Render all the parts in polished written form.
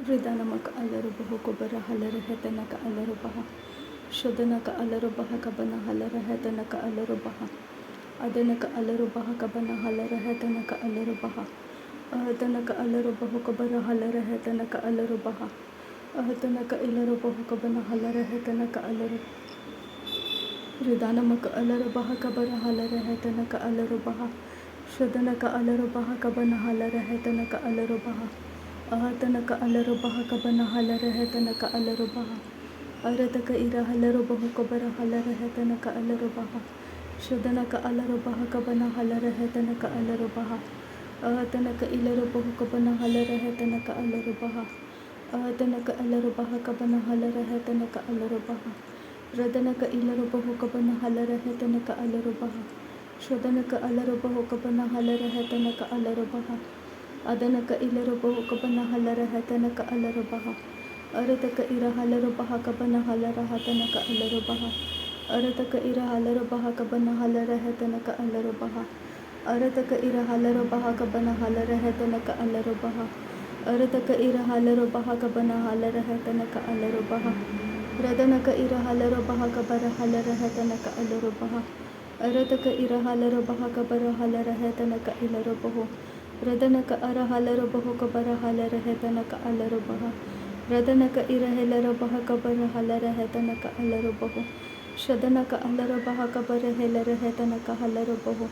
Ridanamaka alarubahu kubara halarahetanaka alarubaha. Shudanaka alarubaha kabana halarahetanaka alarubaha. Adanaka alarubaha kabana halarahetanaka alarubaha. Ahatanaka alarubahu kabara halarahetanaka alarubaha. Ahatanaka ilarubahu kabana halarahetanaka alarubaha. Ridanamaka alarubaha kabara halarahetanaka alarubaha. Shudanaka alarubaha kabana halarahetanaka alarubaha. Ahatanaka alarubaha kabana halarahetanaka alarubaha. Arataka ira halarubahu kabara halarahetanaka alarubaha. Shudanaka alarubaha kabana halarahetanaka alarubaha. Ahatanaka ilarubahu kabana halarahetanaka alarubaha. Ahatanaka alarubaha kabana halarahetanaka alarubaha. Radanaka ilarubahu kabana halarahetanaka alarubaha. Shudanaka alarubahu kabana halarahetanaka alarubaha. Adanaka ilarubahu kabana halarahetanaka alarubaha. Arataka ira halarubaha kabana halarahetanaka alarubaha. Arataka ira halarubaha kabana halarahetanaka alarubaha. Arataka ira halarubaha kabana halarahetanaka alarubaha. Arataka ira halarubaha kabana halarahetanaka alarubaha. Radanaka ira halarubaha kabara halarahetanaka alarubaha. Arataka ira halarubaha kabara halarahetanaka ilarubahu. Radanaka ara halarubahu kabara halarahetanaka alarubaha. Radanaka ira halarubaha kabara halarahetanaka alarubahu. Shadanaka alarubaha kabara halarahetanaka halarubahu.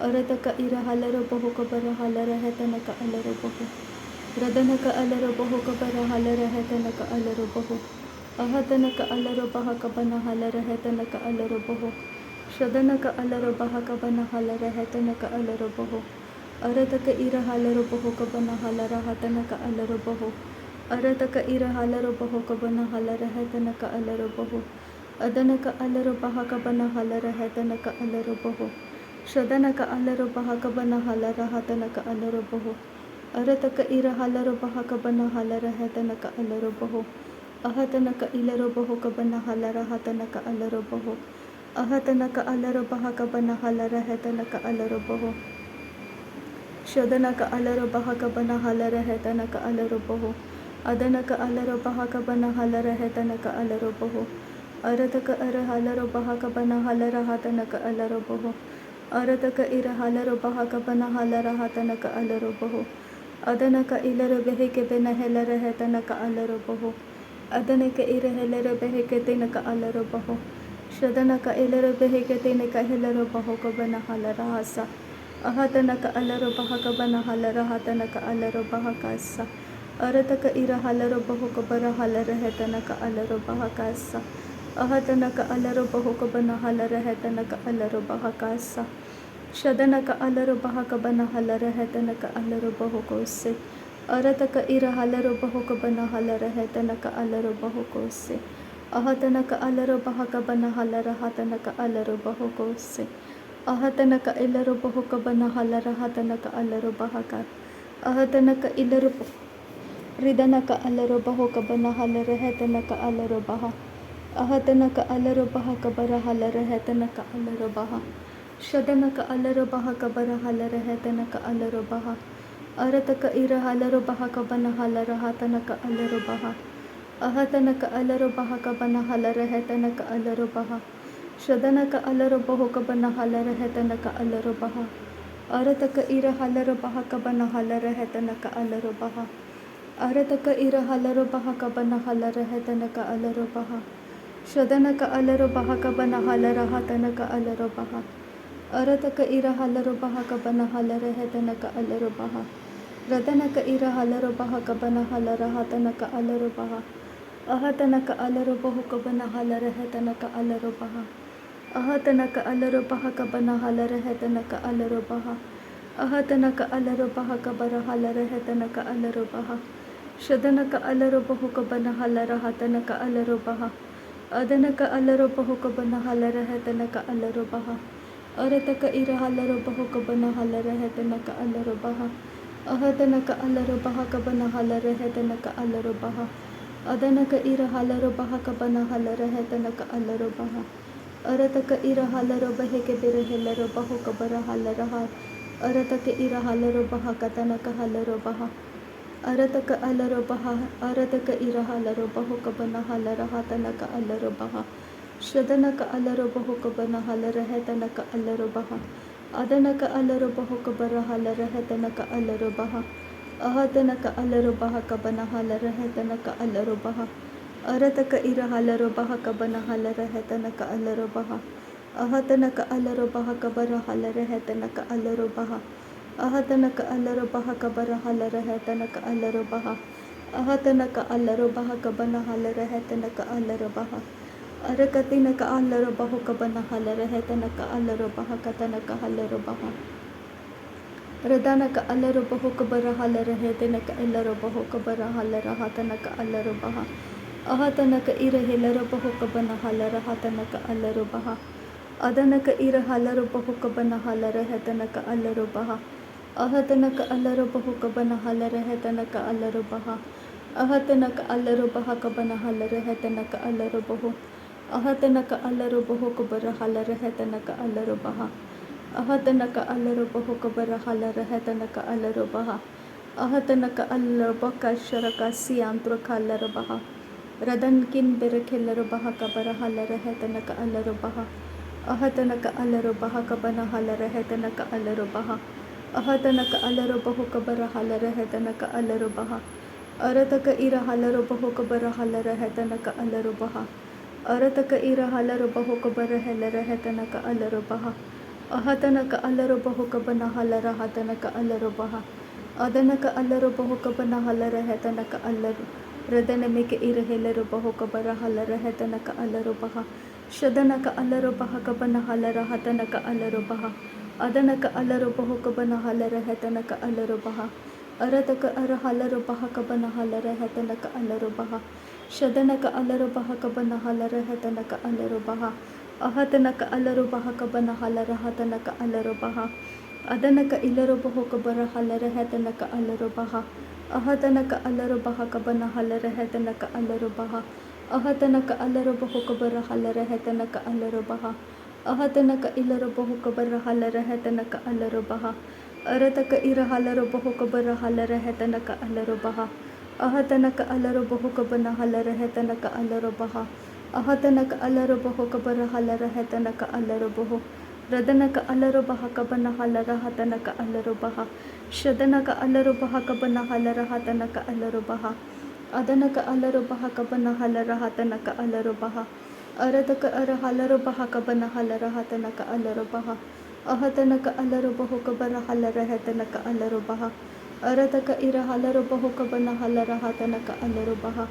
Arataka ira halarubahu kabara halarahetanaka alarubahu. Radanaka alarubahu kabara halarahetanaka alarubahu. Ahatanaka alarubaha kabana halarahetanaka alarubahu. Shadanaka alarubaha kabana halarahetanaka alarubahu. Arataka ira halarubahu kabana halarahetanaka alarubahu. Arataka ira halarubahu kabana halarahetanaka alarubahu. Adanaka alarubaha kabana halarahetanaka alarubahu. Shadanaka alarubaha kabana halarahetanaka alarubahu. Arataka ira halarubaha kabana halarahetanaka alarubahu. Ahatanaka ilarubahu kabana halarahetanaka alarubahu. Ahatanaka alarubaha kabana halarahetanaka alarubahu. Shadanaka alarubaha kabana halarahetanaka alarubahu. Adanaka alarubaha kabana halarahetanaka alarubahu. Arataka ara halarubaha kabana halarahetanaka alarubahu. Arataka ira halarubaha kabana halarahetanaka alarubahu. Adanaka ilarubahe kebena halarahetanaka alarubahu. Adanaka ira halarubahe ketenaka alarubahu. Shadanaka ilarubahe ketenaka halarubahu kabana halarahasa. Ahatanaka alarubaha kabana halarahetanaka alarubaha kasa. Arataka ira halarubahu kabara halarahetanaka alarubaha kasa. Ahatanaka alarubahu kabana halarahetanaka alarubaha kasa. Shadanaka alarubaha kabana halarahetanaka alarubahu kose. Arataka ira halarubahu kabana halarahetanaka alarubahu kose. Ahatanaka alarubaha kabana halarahetanaka alarubahu kose. Ahatanaka ilarubahu kabana halarahetanaka alarubaha ka. Ahatanaka ilarubahu. Ridanaka alarubahu kabana halarahetanaka alarubaha. Ahatanaka alarubaha kabara halarahetanaka alarubaha. Shadanaka alarubaha kabara halarahetanaka alarubaha. Arataka ira halarubaha kabana halarahetanaka alarubaha. Ahatanaka alarubaha kabana halarahetanaka alarubaha. Shadanaka alarubahu kabana halarahetanaka alarubaha. Arataka ira halarubaha kabana halarahetanaka alarubaha. Arataka ira halarubaha kabana halarahetanaka alarubaha. Shadanaka alarubaha kabana halarahetanaka alarubaha. Arataka ira halarubaha kabana halarahetanaka alarubaha. Radanaka ira halarubaha kabana halarahetanaka alarubaha. Ahatanaka alarubahu kabana halarahetanaka alarubaha. Ahatanaka alarubaha kabana halarahetanaka alarubaha. Ahatanaka alarubaha kabara halarahetanaka alarubaha. Shadanaka alarubahu kabana halarahetanaka alarubaha. Adanaka alarubahu kabana halarahetanaka alarubaha. Arataka ira halarubahu kabana halarahetanaka alarubaha. Ahatanaka alarubaha kabana halarahetanaka alarubaha. Adanaka ira halarubaha kabana halarahetanaka alarubaha. Arataka ira halarubahe kebere halarubahu kabara halaraha. Arataka ira halarubaha katanaka halarubaha. Arataka alarobaha, arataka irahalaro bahukabana halarahatanaka alarobaha. Shadanaka alarobahukabana halarahetanaka alarobaha. Adanaka alarobahukabara halarahetanaka alarobaha. Ahatanaka alarobaha kabana halarahetanaka alarobaha. Arataka irahalarabaha kabana halarahetanaka alarobaha. Ahatanaka alarobaha kabara halarahetanaka alarobaha. Ahatanaka alarobaha kabara halarahetanaka alarobaha. Ahatanaka alarobaha kabana halarahetanaka alarobaha. Arakatinaka alarobahu kabana halarahetanaka alarobaha katanaka halarobaha. Radanaka alarobahu kabara halarahetanaka alarobahu kabara halarahatanaka alarobaha. Ahatanaka irahilarobahu kabana halarahatanaka alarobaha. Adanaka irahalarabahu kabana halarahetanaka alarobaha. Ahatanaka alarobahu kabana halarahetanaka alarobaha. Ahatanaka alarobaha kabana halarahetanaka alarobahu. Ahatanaka alarobahu kabara halarahetanaka alarobaha. Ahatanaka alarobahu kabara halarahetanaka alarobaha. Ahatanaka alarobaka sharaka siyantraka alarobaha. Radankin berekelarobaha kabara halarahetanaka alarobaha. Ahatanaka alarobaha kabana halarahetanaka alarobaha. Ahatanaka alarobahu kabara halarahetanaka alarobaha. Arataka ira halarabahu kabara halarahetanaka alarobaha. Arataka ira halarabahu kabara halarahetanaka alarobaha. Ahatanaka alarobahu kabana halarahatanaka alarobaha. Adanaka alarobahu kabana halarahetanaka alarobaha. Radanameke ira helarabahu kabara halarahetanaka alarobaha. Shadanaka alarobaha kabana halarahatanaka alarobaha. Adanaka alarobahu kabana halarahetanaka alarobaha. Arataka arahalarabaha kabana halarahetanaka alarobaha. Shadanaka alarobaha kabana halarahetanaka alarobaha. Ahatanaka alarobaha kabana halarahatanaka alarobaha. Adanaka ilarobahu kabara halarahetanaka alarobaha. Ahatanaka alarobaha kabana halarahetanaka alarobaha. Ahatanaka alarobahu kabara halarahetanaka alarobaha. Ahatanaka ilarobahu kabara halarahetanaka alarobaha. Arataka irahalarabahu kabara halarahetanaka alarobaha. Ahatanaka alarobahu kabana halarahetanaka alarobaha. Ahatanaka alarobahu kabara halarahetanaka alarobahu. Radanaka alarobaha kabana halarahatanaka alarobaha. Shadanaka alarobaha kabana halarahatanaka alarobaha. Adanaka alarobaha kabana halarahatanaka alarobaha. Arataka arahalarabaha kabana halarahatanaka alarobaha. Ahatanaka alarobahu kabara halarahetanaka alarobaha. Arataka irahalarabahu kabana halarahatanaka alarobaha.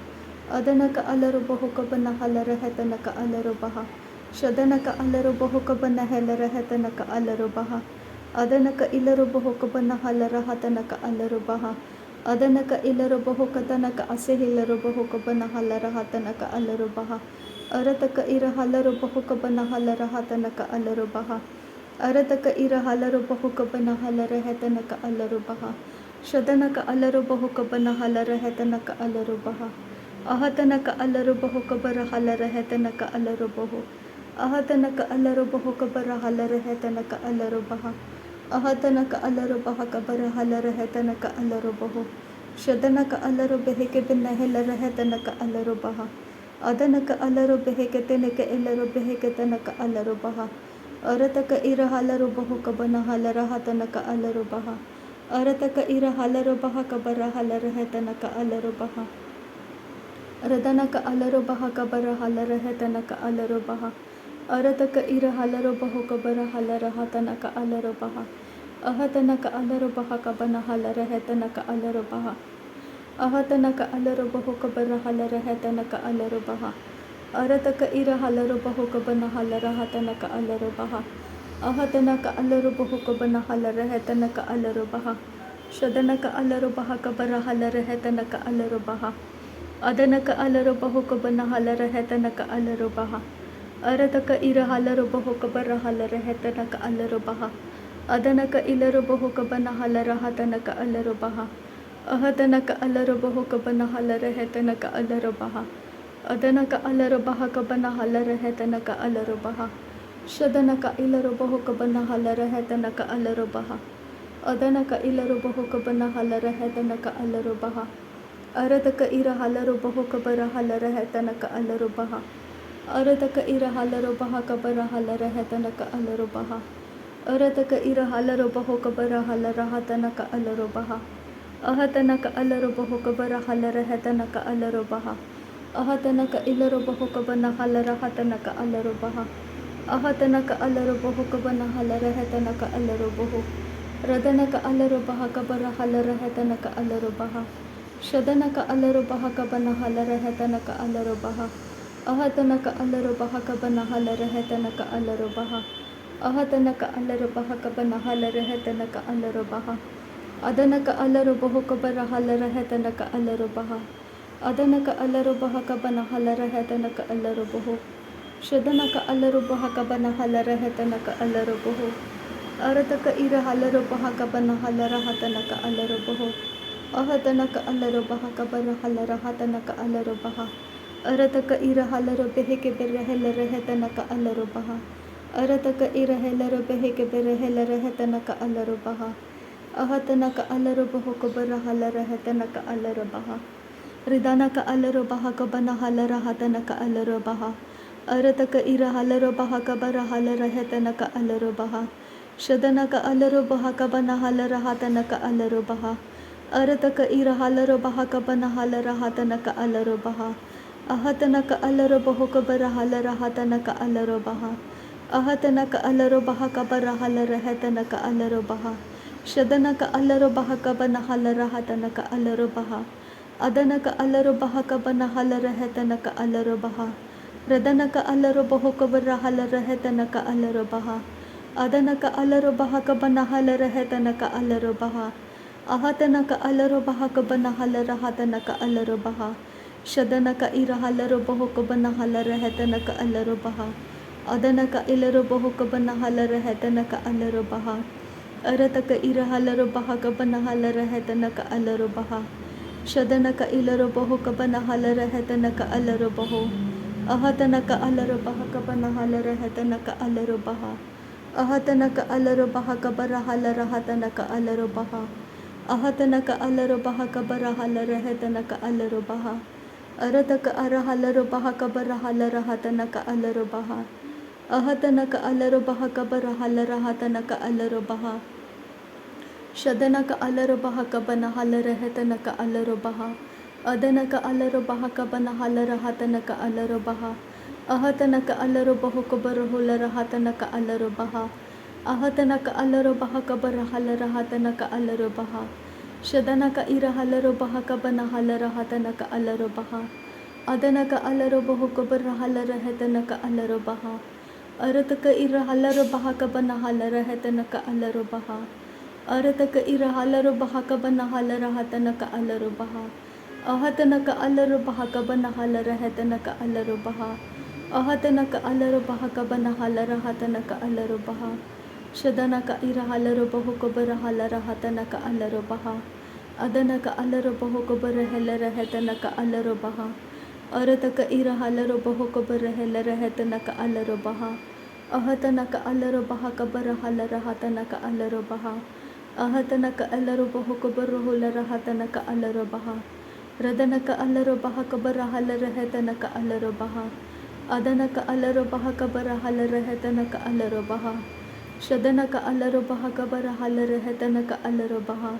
Adanaka alarobahu kabana halarahetanaka alarobaha. Shadanaka alarobahu kabana halarahetanaka alarobaha. Adanaka ilarobahu kabana halarahatanaka alarobaha. Adanaka ilarobahu katanaka asehilarobahu kabana halarahatanaka alarobaha. Arataka irahalarabahu kabana halarahatanaka alarobaha. Arataka irahalarabahu kabana halarahetanaka alarobaha. Shadanaka alarobahu kabana halarahetanaka alarobaha. Ahatanaka alarobahu kabara halarahetanaka alarobahu. Ahatanaka alarobahu kabara halarahetanaka alarobaha. Ahatanaka alarobaha kabara halarahetanaka alarobahu. Shadanaka alarobeheke benahilarahetanaka alarobaha. Adanaka alarobeheke teneke elarobeheke tanaka alarobaha. Arataka irahalarabahu kabana halarahatanaka alarobaha. Arataka irahalarabaha kabara halarahetanaka alarobaha. Radanaka alarobaha kabara halarahetanaka alarobaha. Arataka irahalarabahu kabara halarahatanaka alarobaha. Ahatanaka alarobaha kabana halarahetanaka alarobaha. Ahatanaka alarobahu kabara halarahetanaka alarobaha. Arataka irahalarabahu kabana halarahatanaka alarobaha. Ahatanaka alarobahu kabana halarahetanaka alarobaha. Shadanaka alarobaha kabara halarahetanaka alarobaha. Adanaka alarobahu kabana halarahetanaka alarobaha. Arataka irahalarabahu kabara halarahetanaka alarobaha. Adanaka ilarobahu kabana halarahatanaka alarobaha. Ahatanaka alarobahu kabana halarahetanaka alarobaha. Adanaka alarobaha kabana halarahetanaka alarobaha. Shadanaka ilarobahu kabana halarahetanaka alarobaha. Adanaka ilaru bahuka bana halara hetanaka alaru baha. Aradaka ira halaru bahuka bara halara hetanaka alaru baha. Aradaka ira halaru bahaka bara halara hetanaka alaru baha. Aradaka ira halaru bahuka bara halara hatanaka alaru baha. Ahatanaka alaru bahuka bara halara hetanaka alaru baha. Ahatanaka ilaru bahuka bana halara hatanaka alaru baha. Ahatanaka alaru bahuka bana halara hetanaka alaru bahu. Radanaka alaru bahaka bara halara hetanaka alaru baha. Shadanaka alaru bahaka bana halara hetanaka alaru baha. Ahatanaka alaru bahaka bana halara hetanaka alaru baha. Ahatanaka alaru bahaka bana halara hetanaka alaru baha. Adanaka alaru bahuka bara halara hetanaka alaru baha. Adanaka alaru bahaka bana halara hetanaka alaru bahu. Shadanaka alaru bahaka bana halara hetanaka alaru bahu. Aradaka ira halaru bahaka bana halara hatanaka alaru bahu. Ahatanaka alaru bahaka bara halara hatanaka alaru baha. Aradaka ira halaru beheke bere helere hetanaka alaru baha. Aradaka ira helere beheke bere helere hetanaka alaru baha. Ahatanaka alaru bahuka bara halara hetanaka alaru baha. Ridanaka alaru bahaka bana halara hatanaka alaru baha. Aradaka ira halaru bahaka bara halara hetanaka alaru baha. Shadanaka alaru bahaka bana halara hatanaka alaru baha. Aradaka ira halaru bahaka bana halara hatanaka alaru baha. Ahatanaka alaru bahuka bara halara hatanaka alaru baha. Ahatanaka alaru bahaka bara halara hetanaka alaru baha. Shadanaka alaru bahaka bana halara hatanaka alaru baha. Adanaka alaru bahaka bana halara hetanaka alaru baha. Radanaka alaru bahuka bara halara hetanaka alaru baha. Adanaka alaru bahaka bana halara hetanaka alaru baha. Ahatanaka alaru bahaka bana halara hatanaka alaru baha. Shadanaka ira halaru bahuka bana halara hetanaka alaru baha. Adanaka ilaru bahuka bana halara hetanaka alaru baha. Arataka ira halaru bahaka bana halara hetanaka alaru baha. Shadanaka ilaru bahuka bana halara hetanaka alaru bahu. Ahatanaka alaru bahaka bana halara hetanaka alaru baha. Ahatanaka alaru bahaka bara halara hatanaka alaru baha. Ahatanaka alaru bahaka bara halara hetanaka alaru baha. Arataka ara halaru bahaka bara halara hatanaka alaru baha. Ahatanaka alaru bahaka bara halara hatanaka alaru baha. Shadanaka alaru bahaka bana halara hetanaka alaru baha. Adanaka alaru bahaka bana halara hatanaka alaru baha. Ahatanaka alaru bahuka bara hulara hatanaka alaru baha. Ahatanaka alaru bahaka bara halara hatanaka alaru baha. Shadanaka ira halaru bahaka bana halara hatanaka alaru baha. Adanaka alaru bahuka bara halara hetanaka alaru baha. Arataka ira halaru bahaka bana halara hetanaka alaru baha. Arataka ira halaru bahaka bana halara hatanaka alaru baha. Ahatanaka alaru bahaka bana halara hetanaka alaru baha. Ahatanaka alaru bahaka bana halara hatanaka alaru baha. Shadanaka ira halaru bahuka bara halara hatanaka alaru baha. Adanaka alaru bahuka bara helere hetanaka alaru baha. Arataka ira halaru bahuka bara helere hetanaka alaru baha. Ahatanaka alaru bahaka bara halara hatanaka alaru baha. Ahatanaka alaru bahuka bara hulara hatanaka alaru baha. Radanaka alaru bahaka bara halara hetanaka alaru baha. Adanaka alaru bahaka bara halara hetanaka alaru baha. Shadanaka alaru bahaka bara halara hetanaka alaru baha.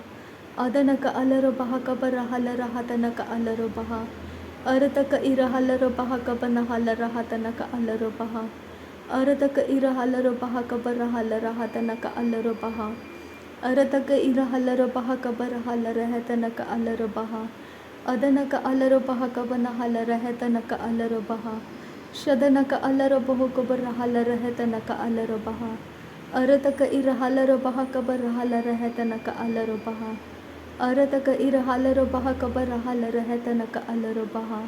Adanaka alaru bahaka bara halara hatanaka alaru baha. Arataka ira halaru bahaka bana halara hatanaka alaru baha. Arataka ira halaru bahaka bara halara hatanaka alaru baha. Arataka ira halaru bahaka bara halara hetanaka alaru baha. Adanaka alaru bahaka bana halara hetanaka alaru baha. Shadanaka alaru bahuka bara halara hetanaka alaru baha. Arataka ira halaru bahaka bara halara hetanaka alaru baha. Arataka ira halaru bahaka bara halara hetanaka alaru baha.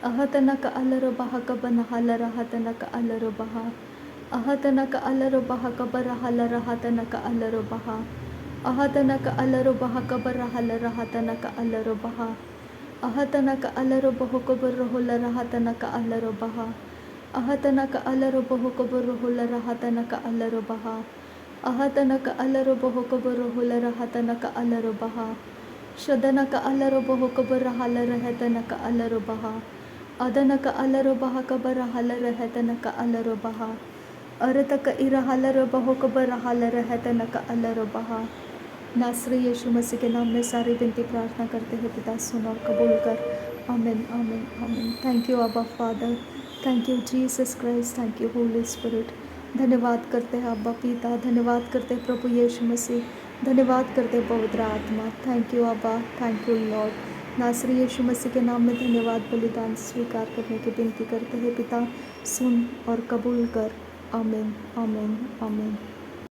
Ahatanaka alaru bahaka bana halara hatanaka alaru baha. Ahatanaka alaru bahaka bara halara hatanaka alaru baha. Ahatanaka alaru bahaka bara halara hatanaka alaru baha. Ahatanaka alaru bahuka bara hulara hatanaka alaru baha. Ahatanaka alaru bahuka bara hulara hatanaka alaru baha. Ahatanaka alarobohokaborohularahatanaka alarobaha. Shadanaka alarobohokabarahalarahatanaka alarobaha. Adanaka alarobaha alarobaha. Arataka irahalarabohokabarahalarahatanaka alarobaha. नासरी यीशु मसीह के नाम में सारी विनती प्रार्थना करते हैं पिता, सुन और कबूल कर। आमीन आमीन आमीन। थैंक यू अब्बा father, thank you Jesus Christ, thank you Holi spirit. धन्यवाद करते हैं अब्बा पिता, धन्यवाद करते हैं प्रभु यीशु मसीह, धन्यवाद करते हैं पवित्र आत्मा। थैंक यू अब्बा, थैंक यू लॉर्ड। नासरी यीशु मसीह के नाम में धन्यवाद बलिदान स्वीकार करने की विनती करते हैं पिता, सुन और कबूल कर। आमीन आमीन आमीन।